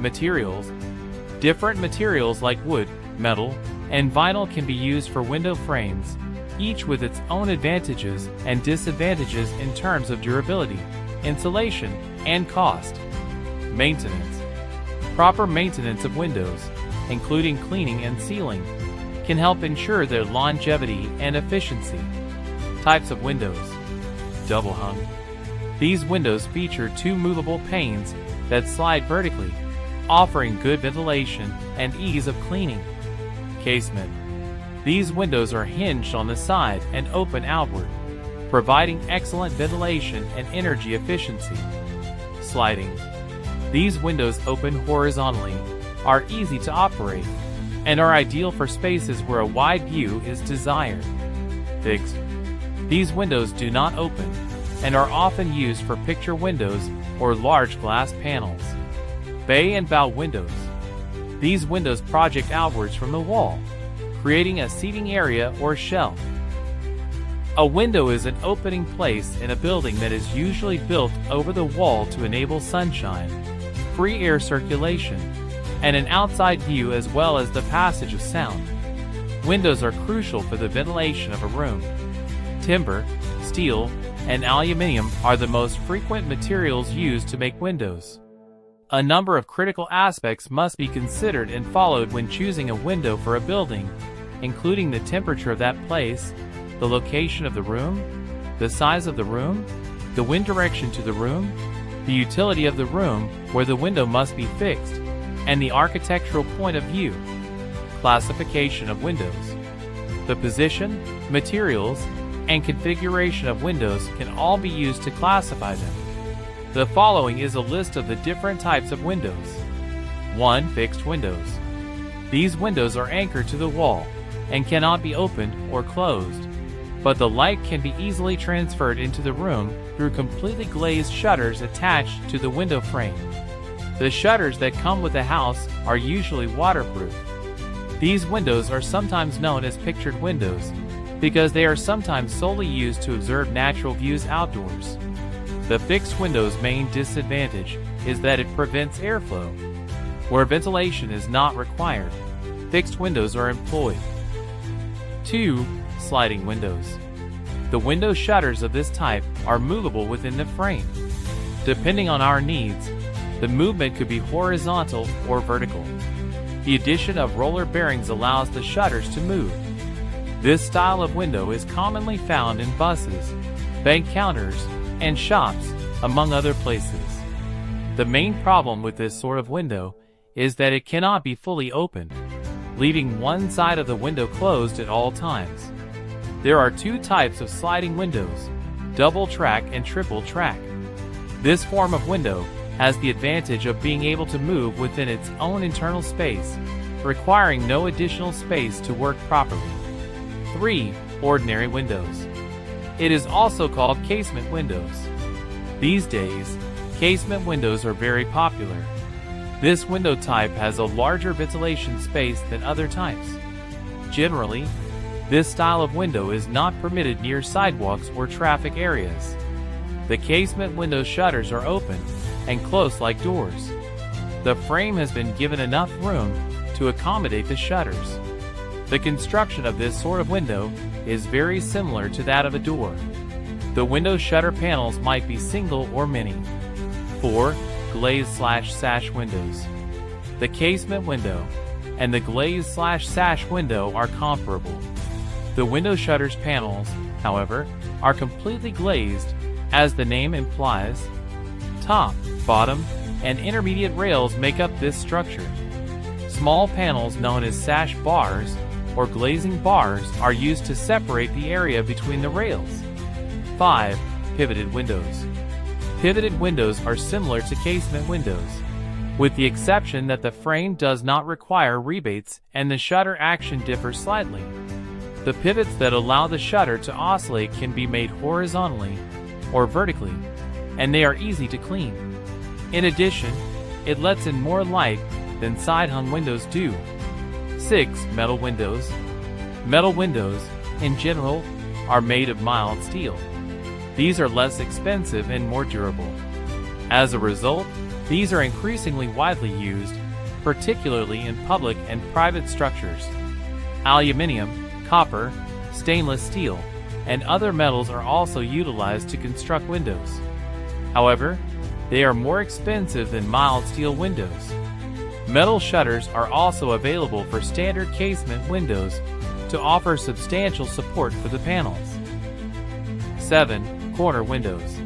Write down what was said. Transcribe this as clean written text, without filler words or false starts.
Materials. Different materials like wood, metal, and vinyl can be used for window frames, each with its own advantages and disadvantages in terms of durability, insulation, and cost. Maintenance. Proper maintenance of windows, including cleaning and sealing, can help ensure their longevity and efficiency. Types of windows. Double hung. These windows feature two movable panes that slide vertically, offering good ventilation and ease of cleaning. Casement. These windows are hinged on the side and open outward, providing excellent ventilation and energy efficiency. Sliding. These windows open horizontally, are easy to operate, and are ideal for spaces where a wide view is desired. Fixed. These windows do not open and are often used for picture windows or large glass panels. Bay and bow windows. These windows project outwards from the wall, creating a seating area or shelf. A window is an opening place in a building that is usually built over the wall to enable sunshine, free air circulation, and an outside view as well as the passage of sound. Windows are crucial for the ventilation of a room. Timber, steel, and aluminum are the most frequent materials used to make windows. A number of critical aspects must be considered and followed when choosing a window for a building, including the temperature of that place, the location of the room, the size of the room, the wind direction to the room, the utility of the room where the window must be fixed, and the architectural point of view. Classification of windows. The position, materials, and configuration of windows can all be used to classify them. The following is a list of the different types of windows. 1. Fixed windows. These windows are anchored to the wall and cannot be opened or closed, but the light can be easily transferred into the room through completely glazed shutters attached to the window frame. The shutters that come with the house are usually waterproof. These windows are sometimes known as pictured windows because they are sometimes solely used to observe natural views outdoors. The fixed window's main disadvantage is that it prevents airflow. Where ventilation is not required, fixed windows are employed. 2. Sliding windows. The window shutters of this type are movable within the frame. Depending on our needs, the movement could be horizontal or vertical. The addition of roller bearings allows the shutters to move. This style of window is commonly found in buses, bank counters, and shops, among other places. The main problem with this sort of window is that it cannot be fully opened, leaving one side of the window closed at all times. There are two types of sliding windows, double track and triple track. This form of window has the advantage of being able to move within its own internal space, requiring no additional space to work properly. 3. Ordinary windows. It is also called casement windows. These days, casement windows are very popular. This window type has a larger ventilation space than other types. Generally, this style of window is not permitted near sidewalks or traffic areas. The casement window shutters are open and close like doors. The frame has been given enough room to accommodate the shutters. The construction of this sort of window is very similar to that of a door. The window shutter panels might be single or many. 4. Glaze/sash windows. The casement window and the glaze/sash window are comparable. The window shutters panels, however, are completely glazed, as the name implies. Top, bottom, and intermediate rails make up this structure. Small panels known as sash bars or glazing bars are used to separate the area between the rails. 5. Pivoted windows. Pivoted windows are similar to casement windows, with the exception that the frame does not require rebates and the shutter action differs slightly. The pivots that allow the shutter to oscillate can be made horizontally or vertically, and they are easy to clean. In addition, it lets in more light than side-hung windows do. 6. Metal windows. Metal windows, in general, are made of mild steel. These are less expensive and more durable. As a result, These are increasingly widely used, particularly in public and private structures. Aluminum, copper, stainless steel, and other metals are also utilized to construct windows. However, they are more expensive than mild steel windows. Metal shutters are also available for standard casement windows to offer substantial support for the panels. 7. Corner windows.